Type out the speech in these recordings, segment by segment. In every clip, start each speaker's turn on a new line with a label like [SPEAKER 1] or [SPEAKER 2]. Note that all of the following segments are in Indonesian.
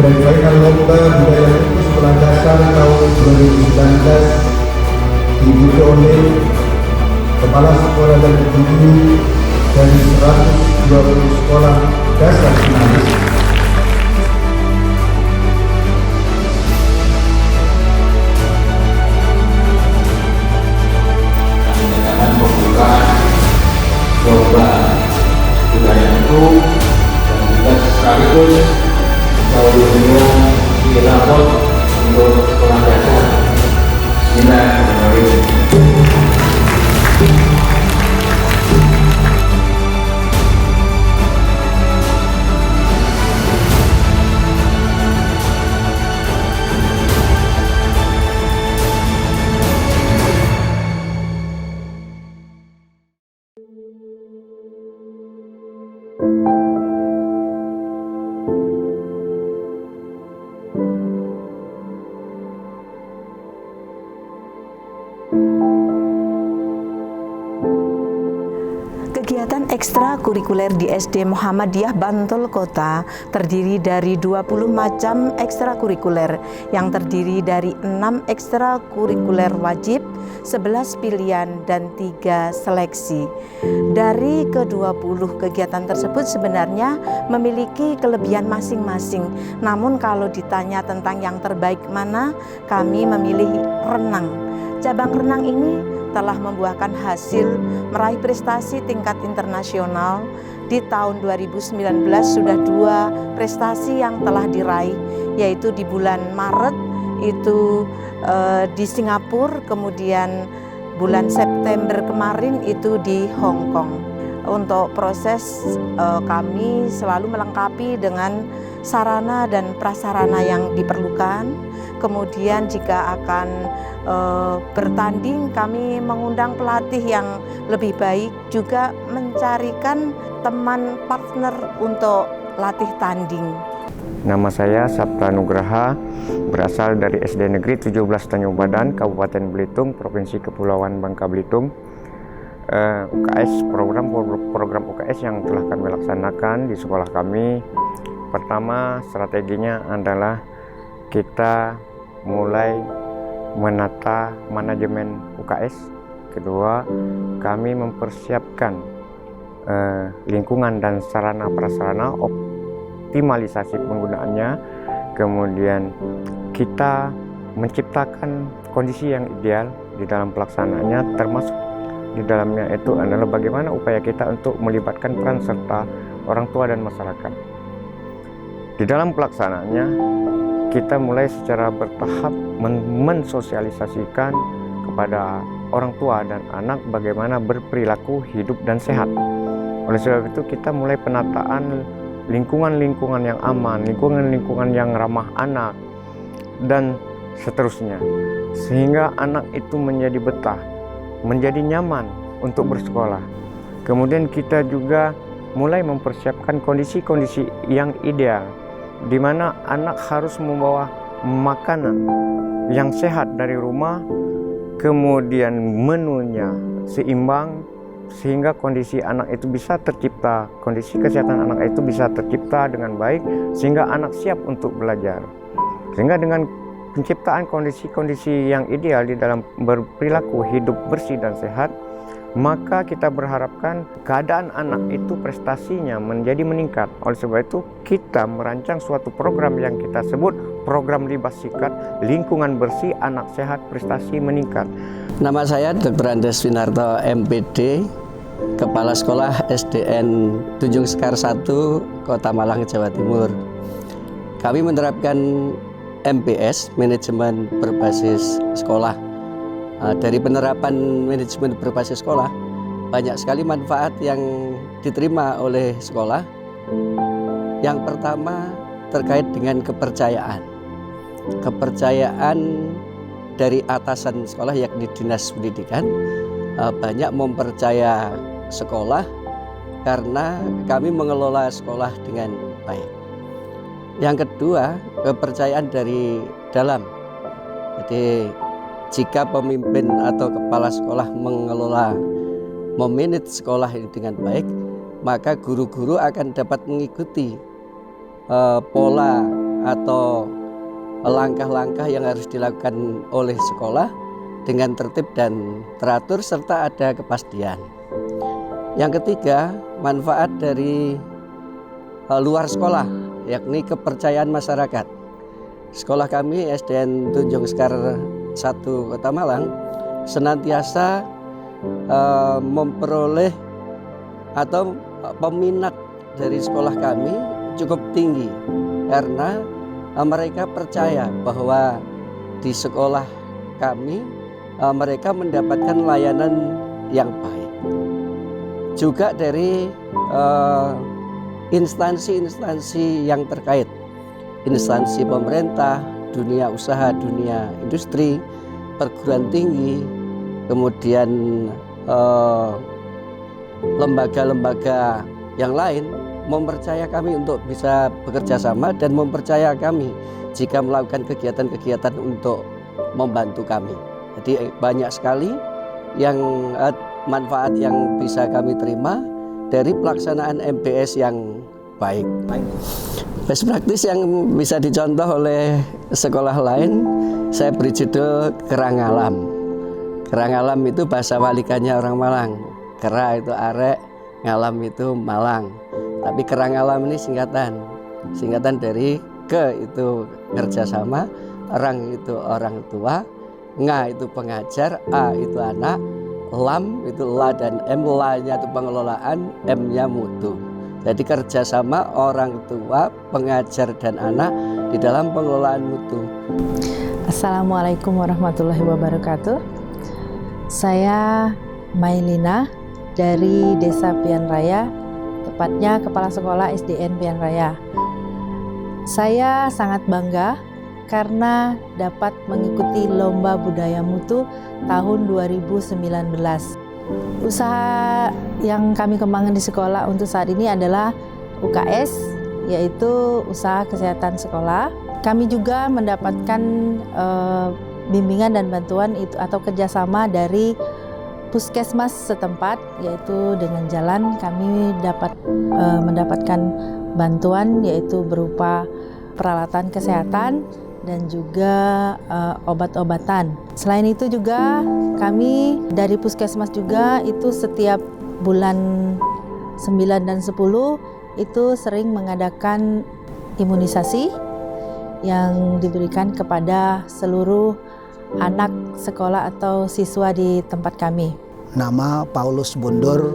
[SPEAKER 1] dan final lomba budaya lukis sekolah dasar tahun 2019 diikuti oleh kepala sekolah dan guru dari 120 sekolah dasar finalis.
[SPEAKER 2] Lomba budaya itu dan juga sekaligus seluruhnya dirapot untuk sekolah dasar. Bismillahirrahmanirrahim.
[SPEAKER 3] Kegiatan ekstrakurikuler di SD Muhammadiyah Bantul Kota terdiri dari 20 macam ekstrakurikuler yang terdiri dari 6 ekstrakurikuler wajib, 11 pilihan, dan 3 seleksi. Dari ke-20 kegiatan tersebut sebenarnya memiliki kelebihan masing-masing. Namun kalau ditanya tentang yang terbaik mana, kami memilih renang. Cabang renang ini telah membuahkan hasil meraih prestasi tingkat internasional. Di tahun 2019 sudah 2 prestasi yang telah diraih, yaitu di bulan Maret itu di Singapura, kemudian bulan September kemarin itu di Hong Kong. Untuk proses kami selalu melengkapi dengan sarana dan prasarana yang diperlukan. Kemudian jika akan bertanding, kami mengundang pelatih yang lebih baik, juga mencarikan teman partner untuk latih tanding.
[SPEAKER 4] Nama saya Sabta Nugraha, berasal dari SD Negeri 17 Tanjung Badan, Kabupaten Belitung, Provinsi Kepulauan Bangka Belitung. UKS, program UKS yang telah kami laksanakan di sekolah kami. Pertama, strateginya adalah kita mulai menata manajemen UKS. Kedua, kami mempersiapkan lingkungan dan sarana prasarana, optimalisasi penggunaannya. Kemudian kita menciptakan kondisi yang ideal di dalam pelaksanaannya, termasuk di dalamnya itu adalah bagaimana upaya kita untuk melibatkan peran serta orang tua dan masyarakat. Di dalam pelaksanaannya, kita mulai secara bertahap mensosialisasikan kepada orang tua dan anak bagaimana berperilaku hidup dan sehat. Oleh sebab itu kita mulai penataan lingkungan-lingkungan yang aman, lingkungan-lingkungan yang ramah anak, dan seterusnya. Sehingga anak itu menjadi betah, menjadi nyaman untuk bersekolah. Kemudian kita juga mulai mempersiapkan kondisi-kondisi yang ideal, di mana anak harus membawa makanan yang sehat dari rumah, kemudian menunya seimbang, sehingga kondisi anak itu bisa tercipta, kondisi kesehatan anak itu bisa tercipta dengan baik, sehingga anak siap untuk belajar. Sehingga dengan penciptaan kondisi-kondisi yang ideal di dalam berperilaku hidup bersih dan sehat, maka kita berharapkan keadaan anak itu prestasinya menjadi meningkat. Oleh sebab itu kita merancang suatu program yang kita sebut program Libas Sikat, lingkungan bersih, anak sehat, prestasi meningkat.
[SPEAKER 5] Nama saya Dr. Andes Winarto MPD, Kepala Sekolah SDN Tunjung Sekar 1, Kota Malang, Jawa Timur. Kami menerapkan MBS, manajemen berbasis sekolah. Dari penerapan manajemen berbasis sekolah, banyak sekali manfaat yang diterima oleh sekolah. Yang pertama terkait dengan kepercayaan. Kepercayaan dari atasan sekolah, yakni Dinas Pendidikan, banyak mempercaya sekolah karena kami mengelola sekolah dengan baik. Yang kedua, kepercayaan dari dalam. Jadi jika pemimpin atau kepala sekolah mengelola, memanage sekolah ini dengan baik, maka guru-guru akan dapat mengikuti pola atau langkah-langkah yang harus dilakukan oleh sekolah dengan tertib dan teratur serta ada kepastian. Yang ketiga, manfaat dari luar sekolah, yakni kepercayaan masyarakat. Sekolah kami SDN Tunjung Sekar 1 Kota Malang senantiasa memperoleh atau peminat dari sekolah kami cukup tinggi karena mereka percaya bahwa di sekolah kami mereka mendapatkan layanan yang baik. Juga dari instansi-instansi yang terkait, instansi pemerintah, dunia usaha, dunia industri, perguruan tinggi, kemudian lembaga-lembaga yang lain mempercaya kami untuk bisa bekerja sama dan mempercaya kami jika melakukan kegiatan-kegiatan untuk membantu kami. Jadi banyak sekali yang manfaat yang bisa kami terima dari pelaksanaan MBS yang baik. Best practice yang bisa dicontoh oleh sekolah lain, saya beri judul Kerang Alam. Kerang Alam itu bahasa walikannya orang Malang. Kera itu arek, ngalam itu Malang. Tapi Kerang Alam ini singkatan dari ke itu kerjasama, rang itu orang tua, nga itu pengajar, a itu anak, lam itu la dan m, la-nya itu pengelolaan, m-nya mutu. Jadi kerjasama orang tua, pengajar dan anak di dalam pengelolaan mutu.
[SPEAKER 6] Assalamualaikum warahmatullahi wabarakatuh. Saya Mailina dari Desa Pian Raya, tepatnya Kepala Sekolah SDN Pian Raya. Saya sangat bangga karena dapat mengikuti Lomba Budaya Mutu tahun 2019. Usaha yang kami kembangkan di sekolah untuk saat ini adalah UKS, yaitu Usaha Kesehatan Sekolah. Kami juga mendapatkan bimbingan dan bantuan itu atau kerjasama dari puskesmas setempat, yaitu dengan jalan kami dapat mendapatkan bantuan yaitu berupa peralatan kesehatan dan juga obat-obatan. Selain itu juga kami dari puskesmas juga itu setiap bulan 9 dan 10 itu sering mengadakan imunisasi yang diberikan kepada seluruh anak sekolah atau siswa di tempat kami.
[SPEAKER 7] Nama Paulus Bondur,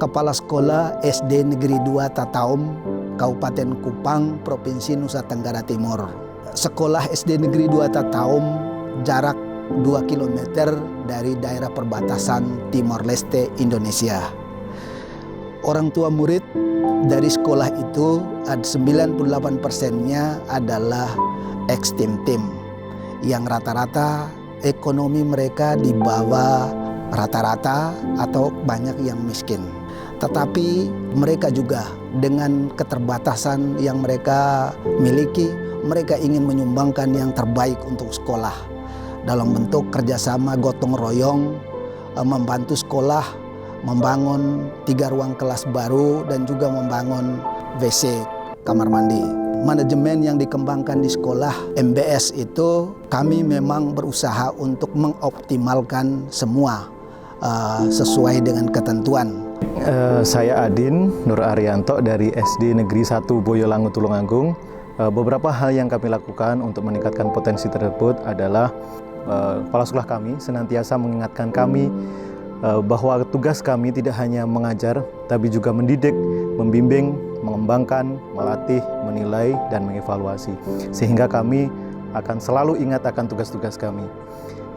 [SPEAKER 7] Kepala Sekolah SD Negeri 2 Tataum, Kabupaten Kupang, Provinsi Nusa Tenggara Timur. Sekolah SD Negeri 2 Tataum jarak 2 km dari daerah perbatasan Timor Leste, Indonesia. Orang tua murid dari sekolah itu 98%-nya adalah ex-tim yang rata-rata ekonomi mereka di bawah rata-rata atau banyak yang miskin. Tetapi mereka juga dengan keterbatasan yang mereka miliki, mereka ingin menyumbangkan yang terbaik untuk sekolah dalam bentuk kerjasama gotong royong, membantu sekolah membangun 3 ruang kelas baru dan juga membangun WC kamar mandi. Manajemen yang dikembangkan di sekolah MBS itu kami memang berusaha untuk mengoptimalkan semua sesuai dengan ketentuan.
[SPEAKER 8] Saya Adin Nur Arianto dari SD Negeri 1 Boyolangu Tulungagung. Beberapa hal yang kami lakukan untuk meningkatkan potensi tersebut adalah kepala sekolah kami senantiasa mengingatkan kami bahwa tugas kami tidak hanya mengajar, tapi juga mendidik, membimbing, mengembangkan, melatih, menilai, dan mengevaluasi. Sehingga kami akan selalu ingat akan tugas-tugas kami.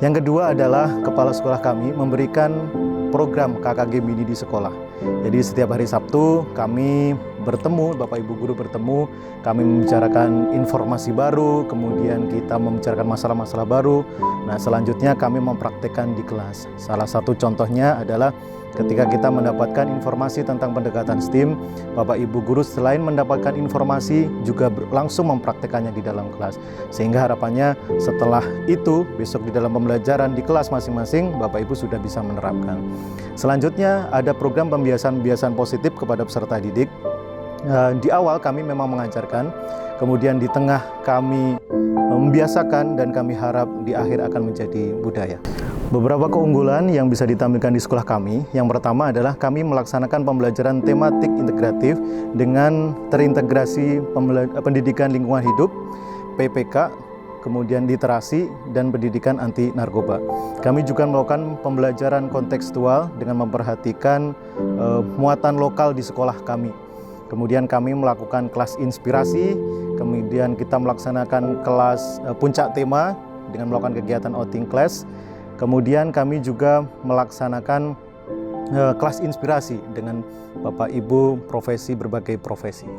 [SPEAKER 8] Yang kedua adalah kepala sekolah kami memberikan program KKG Mini di sekolah. Jadi setiap hari Sabtu kami bertemu, Bapak Ibu Guru bertemu, kami membicarakan informasi baru, kemudian kita membicarakan masalah-masalah baru. Nah, selanjutnya kami mempraktekkan di kelas. Salah satu contohnya adalah ketika kita mendapatkan informasi tentang pendekatan STEAM, Bapak Ibu Guru selain mendapatkan informasi juga langsung mempraktekannya di dalam kelas. Sehingga harapannya setelah itu besok di dalam pembelajaran di kelas masing-masing Bapak Ibu sudah bisa menerapkan. Selanjutnya ada program pembiasaan positif kepada peserta didik. Di awal kami memang mengajarkan kemudian di tengah kami membiasakan, dan kami harap di akhir akan menjadi budaya. Beberapa keunggulan yang bisa ditampilkan di sekolah kami, yang pertama adalah kami melaksanakan pembelajaran tematik integratif dengan terintegrasi pendidikan lingkungan hidup, PPK, kemudian literasi, dan pendidikan anti narkoba. Kami juga melakukan pembelajaran kontekstual dengan memperhatikan muatan lokal di sekolah kami. Kemudian kami melakukan kelas inspirasi, kemudian kita melaksanakan kelas puncak tema dengan melakukan kegiatan outing class. Kemudian kami juga melaksanakan kelas inspirasi dengan Bapak Ibu profesi berbagai profesi.